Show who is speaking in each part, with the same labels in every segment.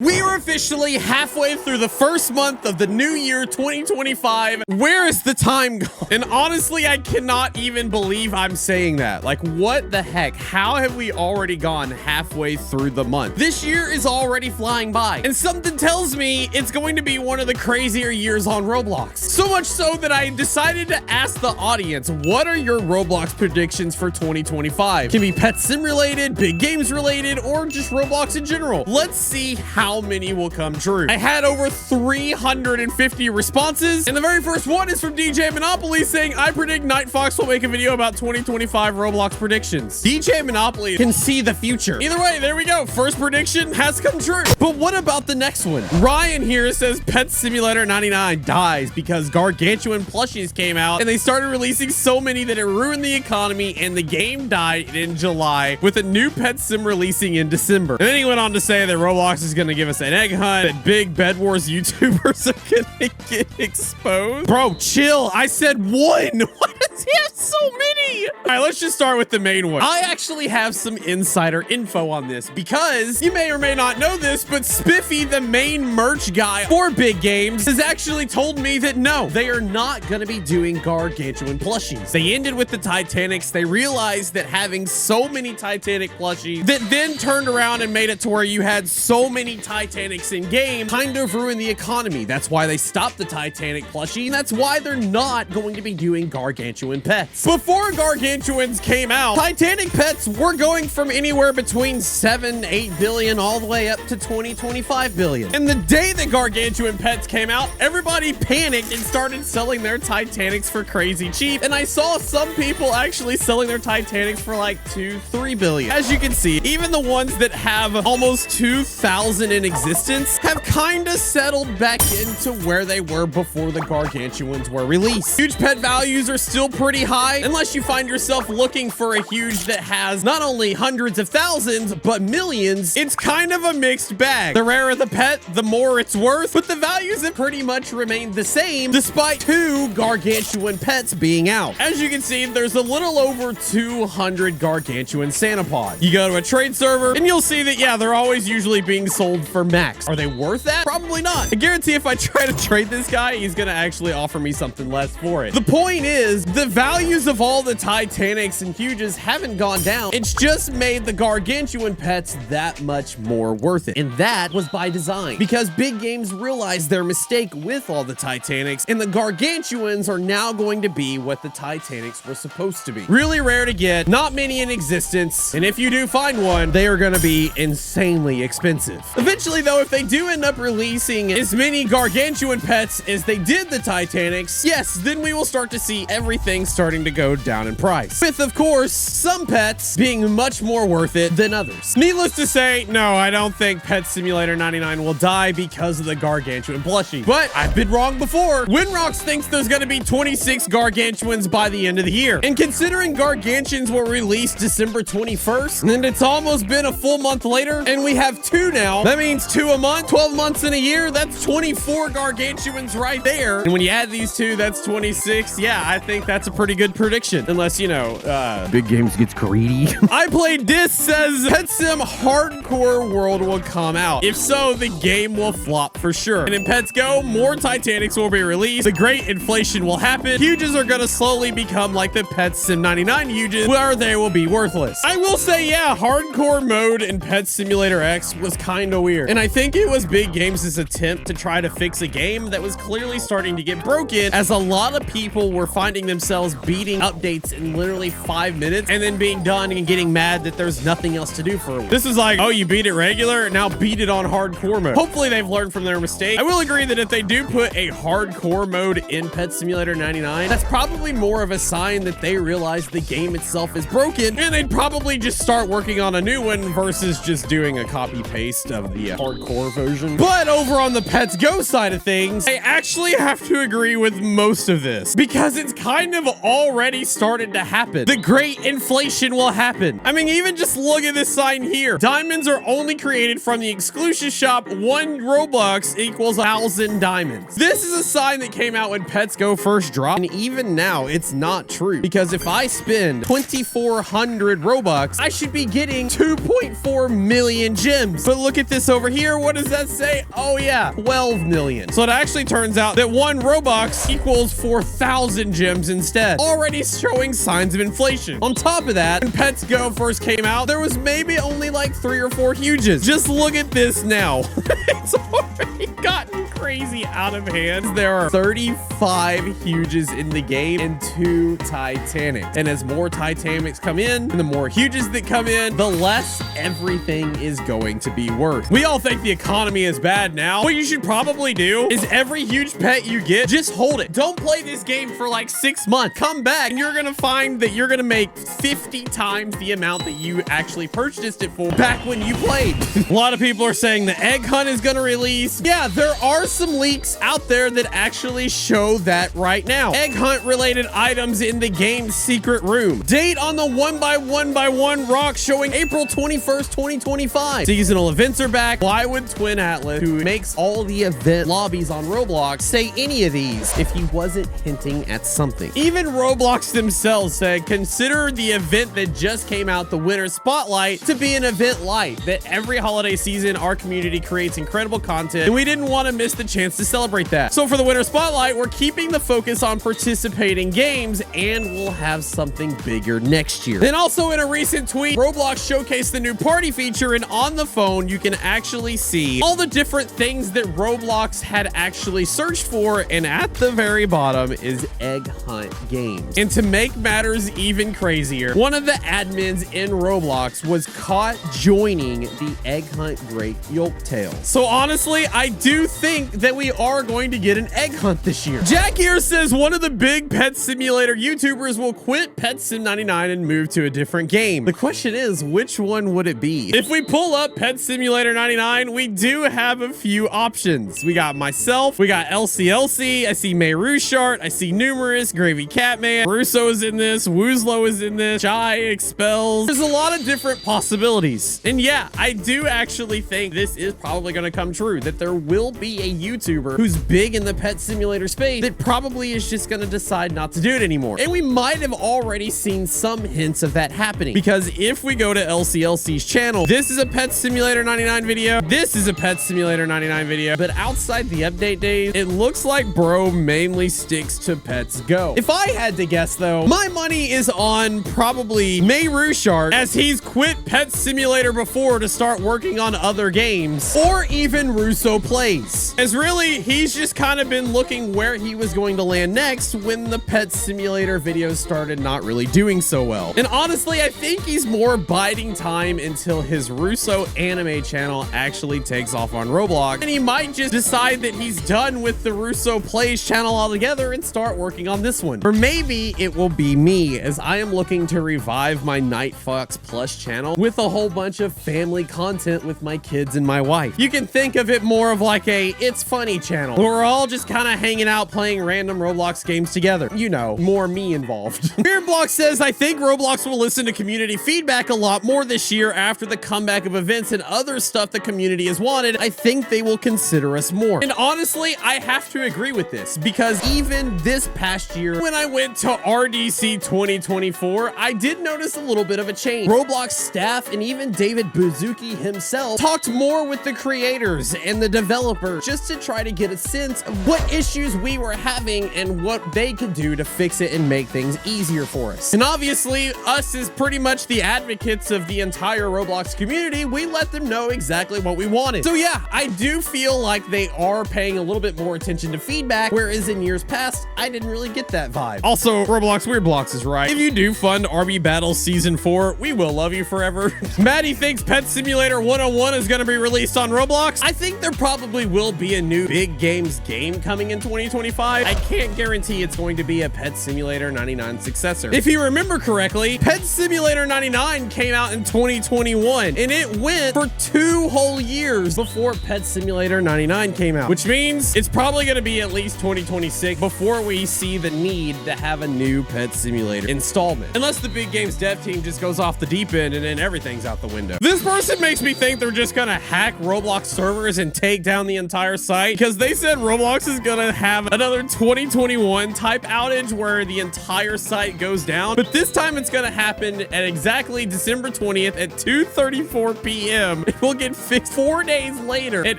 Speaker 1: We are officially halfway through the first month of the new year 2025. Where is the time gone? And honestly, I cannot even believe I'm saying that. Like, what the heck? How have we already gone halfway through the month? This year is already flying by, and something tells me it's going to be one of the crazier years on Roblox. So much so that I decided to ask the audience, what are your Roblox predictions for 2025? Can be pet sim related, big games related, or just Roblox in general. Let's see how many will come true. I had over 350 responses, and the very first one is from DJ Monopoly saying, I predict NightFoxx will make a video about 2025 Roblox predictions. DJ Monopoly can see the future. Either way, there we go. First prediction has come true. But what about the next one? Ryan here says Pet Simulator 99 dies because Gargantuan plushies came out and they started releasing so many that it ruined the economy, and the game died in July with a new pet sim releasing in December. And then he went on to say that Roblox is going to give us an egg hunt, that big Bed Wars YouTubers are gonna get exposed. Bro, chill. I said one. Why does he have so many? All right, let's just start with the main one. I actually have some insider info on this because you may or may not know this, but Spiffy, the main merch guy for big games, has actually told me that no, they are not gonna be doing Gargantuan plushies. They ended with the Titanics. They realized that having so many Titanic plushies that then turned around and made it to where you had so many Titanics in game kind of ruined the economy. That's why they stopped the Titanic plushie, and that's why they're not going to be doing Gargantuan pets. Before Gargantuans came out, Titanic pets were going from anywhere between 7-8 billion all the way up to 20-25 billion. And the day that Gargantuan pets came out, everybody panicked and started selling their Titanics for crazy cheap, and I saw some people actually selling their Titanics for like 2-3 billion. As you can see, even the ones that have almost 2,000 in existence have kind of settled back into where they were before the Gargantuans were released. Huge pet values are still pretty high unless you find yourself looking for a huge that has not only hundreds of thousands but millions. It's kind of a mixed bag. The rarer the pet, the more it's worth, but the values have pretty much remained the same despite 2 Gargantuan pets being out. As you can see, there's a little over 200 Gargantuan Santa Pod. You go to a trade server and you'll see that, yeah, they're always usually being sold for max. Are they worth that? Probably not. I guarantee if I try to trade this guy, he's gonna actually offer me something less for it. The point is, the values of all the Titanics and Huges haven't gone down. It's just made the Gargantuan pets that much more worth it. And that was by design, because big games realized their mistake with all the Titanics, and the Gargantuans are now going to be what the Titanics were supposed to be. Really rare to get, not many in existence, and if you do find one, they are gonna be insanely expensive. Eventually though, if they do end up releasing as many Gargantuan pets as they did the Titanics, yes, then we will start to see everything starting to go down in price. With, of course, some pets being much more worth it than others. Needless to say, no, I don't think Pet Simulator 99 will die because of the Gargantuan plushie. But I've been wrong before. Winrox thinks there's gonna be 26 Gargantuans by the end of the year. And considering Gargantuans were released December 21st, and it's almost been a full month later, and we have 2 now, that means 2 a month, 12 months in a year, that's 24 Gargantuans right there. And when you add these 2, that's 26. Yeah, I think that's a pretty good prediction. Unless, you know, big games gets greedy. I Played This says Pet Sim Hardcore World will come out. If so, the game will flop for sure. And in Pets Go, more Titanics will be released. The great inflation will happen. Huges are gonna slowly become like the Pet Sim 99 Huges, where they will be worthless. I will say, yeah, hardcore mode in Pet Simulator X was kind of weird. And I think it was big games' attempt to try to fix a game that was clearly starting to get broken, as a lot of people were finding themselves beating updates in literally 5 minutes and then being done and getting mad that there's nothing else to do for it. This is like, oh, you beat it regular, now beat it on hardcore mode. Hopefully they've learned from their mistake. I will agree that if they do put a hardcore mode in Pet Simulator 99, that's probably more of a sign that they realize the game itself is broken, and they'd probably just start working on a new one versus just doing a copy paste of the hardcore version. But over on the Pets Go side of things, I actually have to agree with most of this because it's kind of already started to happen. The great inflation will happen. I mean, even just look at this sign here. Diamonds are only created from the exclusive shop. 1 Robux equals 1,000 diamonds. This is a sign that came out when Pets Go first dropped, and even now it's not true, because if I spend 2,400 Robux, I should be getting 2.4 million gems. But look at this this over here. What does that say? Oh yeah, 12 million. So it actually turns out that 1 Robux equals 4,000 gems instead, already showing signs of inflation. On top of that, when Pets Go first came out, there was maybe only like 3 or 4 huges. Just look at this now. It's already gotten crazy out of hand. There are 35 huges in the game and 2 Titanics. And as more Titanics come in, and the more huges that come in, the less everything is going to be worth. We all think the economy is bad now. What you should probably do is every huge pet you get, just hold it. Don't play this game for like 6 months. Come back and you're gonna find that you're gonna make 50 times the amount that you actually purchased it for back when you played. A lot of people are saying the egg hunt is gonna release. Yeah, there are some leaks out there that actually show that right now. Egg hunt related items in the game's secret room. Date on the 1x1x1 rock showing April 21st, 2025. Seasonal events are back. Why would Twin Atlas, who makes all the event lobbies on Roblox, say any of these if he wasn't hinting at something? Even Roblox themselves said, consider the event that just came out, the Winter Spotlight, to be an event light, that every holiday season our community creates incredible content and we didn't want to miss the chance to celebrate that. So for the Winter Spotlight, we're keeping the focus on participating games and we'll have something bigger next year. Then also in a recent tweet, Roblox showcased the new party feature, and on the phone you can actually see all the different things that Roblox had actually searched for, and at the very bottom is egg hunt games. And to make matters even crazier, one of the admins in Roblox was caught joining the egg hunt Great Yolk Tail. So honestly, I do think that we are going to get an egg hunt this year. Jack here says one of the big Pet Simulator YouTubers will quit Pet Sim 99 and move to a different game. The question is, which one would it be? If we pull up Pet Simulator 99, we do have a few options. We got myself, we got LCLC, I see May Rushart, I see Numerous, Gravy Catman, Russo is in this, Woozlo is in this, Shy Expels. There's a lot of different possibilities. And yeah, I do actually think this is probably going to come true, that there will be a YouTuber who's big in the Pet Simulator space that probably is just going to decide not to do it anymore. And we might have already seen some hints of that happening, because if we go to LCLC's channel, this is a Pet Simulator 99 video, this is a Pet Simulator 99 video, but outside the update days, it looks like bro mainly sticks to Pets Go. If I had to guess though, my money is on probably May Rushart, as he's quit Pet Simulator before to start working on other games, or even Russo Plays, as really he's just kind of been looking where he was going to land next when the Pet Simulator videos started not really doing so well. And honestly, I think he's more biding time until his Russo anime channel actually takes off on Roblox, and he might just decide that he's done with the Russo Plays channel altogether and start working on this one. Or maybe it will be me, as I am looking to revive my NightFoxx Plus channel with a whole bunch of family content with my kids and my wife. You can think of it more of like a It's Funny channel, where we're all just kind of hanging out playing random Roblox games together. You know, more me involved. Beardblock says, I think Roblox will listen to community feedback a lot more this year after the comeback of events and other stuff the community has wanted. I think they will consider us more. And honestly, I have to agree with this, because even this past year, when I went to RDC 2024, I did notice a little bit of a change. Roblox staff and even David Buzuki himself talked more with the creators and the developers just to try to get a sense of what issues we were having and what they could do to fix it and make things easier for us. And obviously, us as pretty much the advocates of the entire Roblox community, we let them know exactly what we wanted. So yeah, I do feel like they are paying a little bit more attention to feedback, whereas in years past, I didn't really get that vibe. Also, Roblox Weird Blocks is right. If you do fund RB Battles Season 4, we will love you forever. Maddie thinks Pet Simulator 101 is going to be released on Roblox. I think there probably will be a new big games game coming in 2025. I can't guarantee it's going to be a Pet Simulator 99 successor. If you remember correctly, Pet Simulator 99 came out in 2021, and it went for 2 whole years before Pet Simulator 99 came out, which means it's probably going to be at least 2026 before we see the need to have a new Pet Simulator installment. Unless the big games dev team just goes off the deep end and then everything's out the window. This person makes me think they're just going to hack Roblox servers and take down the entire site because they said Roblox is gonna have another 2021 type outage where the entire site goes down, but this time it's gonna happen at exactly December 20th at 2:34 p.m. It will get fixed 4 days later at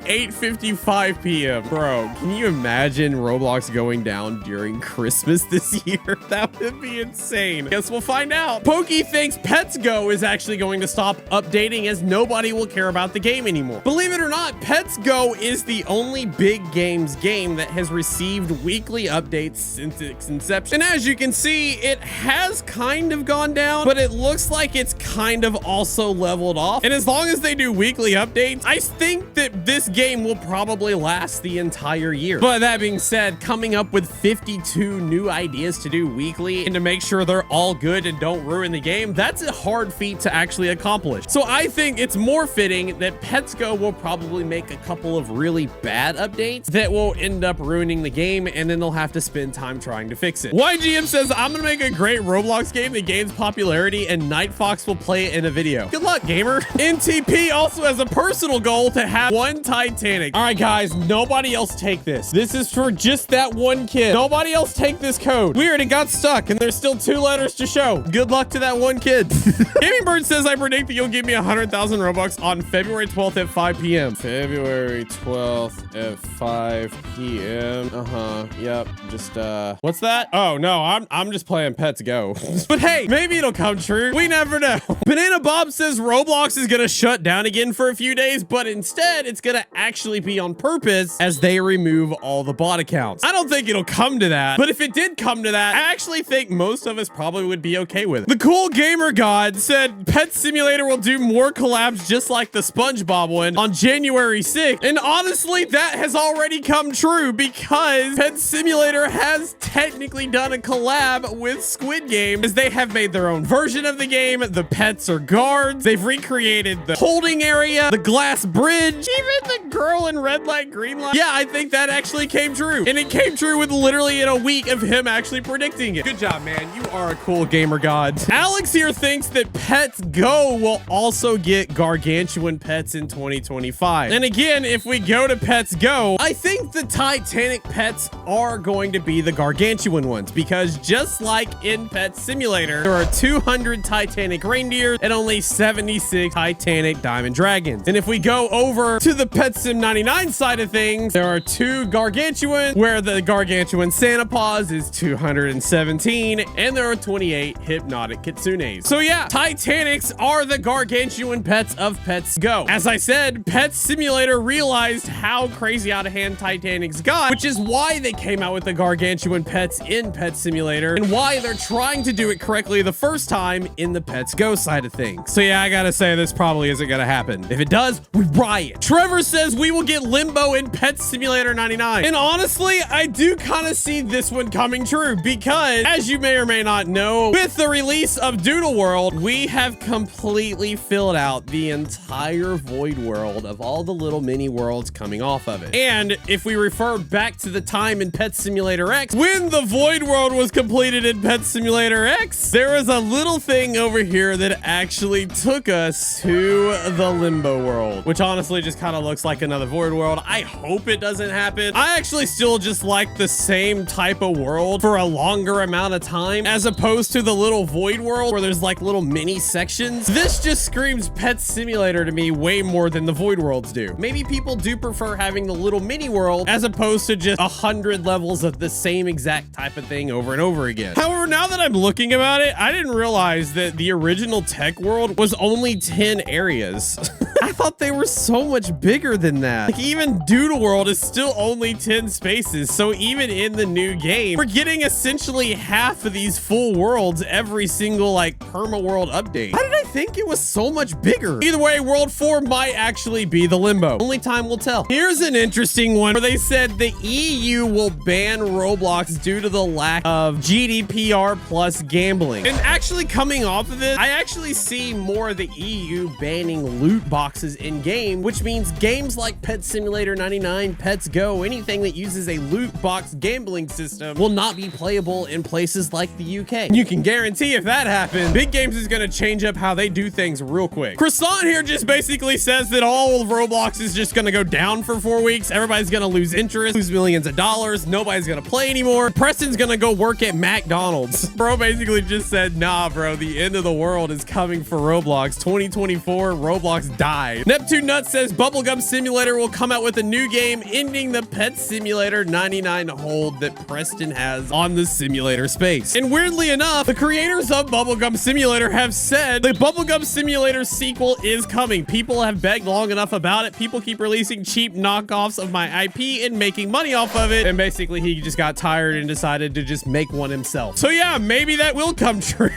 Speaker 1: 8:55 p.m. Bro, can you imagine Roblox going down during Christmas this year? That would be insane. Guess we'll find out. Pokey thinks Pets Go is actually going to stop updating as nobody will care about the game anymore. Believe it or not, Pets Go is the only big games game that has received weekly updates since its inception. And as you can see, it has kind of gone down, but it looks like it's kind of also leveled off. And as long as they do weekly updates, I think that this game will probably last the entire year. But that being said, coming up with 52 new ideas to do weekly and to make sure they're all good and don't ruin the game, that's a hard feat to actually accomplish. So I think it's more fitting that Pets Go will probably make a couple of really bad updates that will end up ruining the game, and then they'll have to spend time trying to fix it. YGM says, I'm gonna make a great Roblox game that gains popularity and NightFoxx will play it in a video. Good luck, gamer. NTP also has a personal goal to have one Titanic. All right, guys, nobody else take this. This is for just that one kid. Nobody else take this code. Weird, it got stuck and there's still 2 letters to show. Good luck to that one kid. Gaming Bird says, I predict that you'll give me 100,000 Robux on February 12th at 5 p.m. February 12th at 5 p.m. Yep. Just, what's that? Oh, no, I'm just playing Pets Go. But hey, maybe it'll come true. We never know. Banana Bob says Roblox is gonna shut down again for a few days, but instead it's gonna actually be on purpose as they remove all the bot accounts. I don't think it'll come to that, but if it did come to that, I actually think most of us probably would be okay with it. The Cool Gamer God said Pet Simulator will do more collabs just like the SpongeBob one on January 6th. And honestly, that has already come true because Pet Simulator has technically done a collab with Squid Game as they have made their own version of the game. The pets are guards. They've recreated the holding area, the glass bridge, even the girl in red light, green light. Yeah, I think that actually came true. And it came true with literally in a week of him actually predicting it. Good job, man. You are a cool gamer god. Alex here thinks that Pets Go will also get gargantuan pets in 2025. And again, if we go to Pets Go, I think the Titanic pets are going to be the gargantuan ones because just like in Pet Simulator, there are 200 Titanic reindeer and only 76 Titanic diamond dragons. And if we go over to the Pet Sim 99 side of things, there are 2 gargantuan where the gargantuan Santa Paws is 217 and there are 28 hypnotic kitsunes. So yeah, Titanics are the gargantuan pets of Pets Go. As I said, Pet Simulator realized how crazy out of hand Titanics got, which is why they came out with the gargantuan pets in Pet Simulator and why they're trying to do it correctly the first time in the Pets Go side of things. So yeah, I gotta say this probably isn't gonna happen. If it does, we riot. Trevor says we will get Limbo in Pet Simulator 99. And honestly, I do kind of see this one coming true because as you may or may not know, with the release of Doodle World, we have completely filled out the entire void world of all the little mini worlds coming off of it. And if we refer back to the time in Pet Simulator X, when the void world was completed in Pet Simulator X, there was a little thing over here that actually took us to the Limbo world, which honestly just kind of looks like another void world. I hope it doesn't happen. I actually still just like the same type of world for a longer amount of time as opposed to the little void world where there's like little mini sections. This just screams Pet Simulator to me way more than the void worlds do. Maybe people do prefer having the little mini world as opposed to just 100 levels of the same exact type of thing over and over again. However, now that I'm looking about it, I didn't realize that the original tech world was only 10 areas. I thought they were so much bigger than that. Like even Doodle World is still only 10 spaces. So even in the new game, we're getting essentially half of these full worlds every single like perma world update. How did I think it was so much bigger? Either way, World 4 might actually be the Limbo. Only time will tell. Here's an interesting one where they said the EU will ban Roblox due to the lack of GDPR plus gambling. And actually coming off of this, I actually see more of the EU banning loot boxes in game, which means games like Pet Simulator 99, Pets Go, anything that uses a loot box gambling system will not be playable in places like the UK. You can guarantee if that happens, Big Games is going to change up how they do things real quick. Croissant here just basically says that all of Roblox is just going to go down for for 4 weeks. Everybody's gonna lose interest, lose millions of dollars. Nobody's gonna play anymore. Preston's gonna go work at McDonald's. Bro basically just said, nah, bro, the end of the world is coming for Roblox. 2024, Roblox died. Neptune Nuts says Bubblegum Simulator will come out with a new game, ending the Pet Simulator 99 hold that Preston has on the simulator space. And weirdly enough, the creators of Bubblegum Simulator have said the Bubblegum Simulator sequel is coming. People have begged long enough about it. People keep releasing cheap knockoffs of my IP and making money off of it. And basically he just got tired and decided to just make one himself. So yeah, maybe that will come true.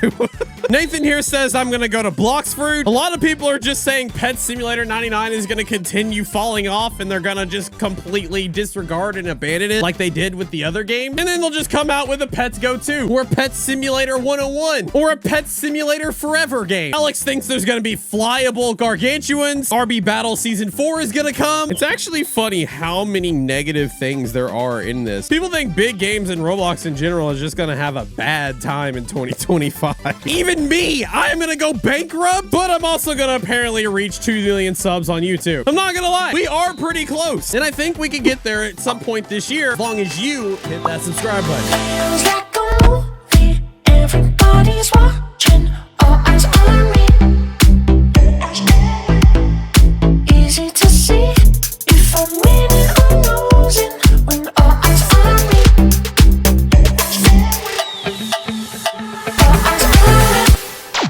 Speaker 1: Nathan here says I'm gonna go to Bloxfruit. A lot of people are just saying Pet Simulator 99 is gonna continue falling off and they're gonna just completely disregard and abandon it like they did with the other game. And then they'll just come out with a Pets Go 2 or Pet Simulator 101 or a Pet Simulator Forever game. Alex thinks there's gonna be flyable Gargantuans. RB Battle Season 4 is gonna come. It's actually funny how many negative things there are in this. People think big games and Roblox in general is just gonna have a bad time in 2025. Even me, I'm gonna go bankrupt, but I'm also gonna apparently reach 2 million subs on YouTube. I'm not gonna lie, we are pretty close. And I think we could get there at some point this year, as long as you hit that subscribe button.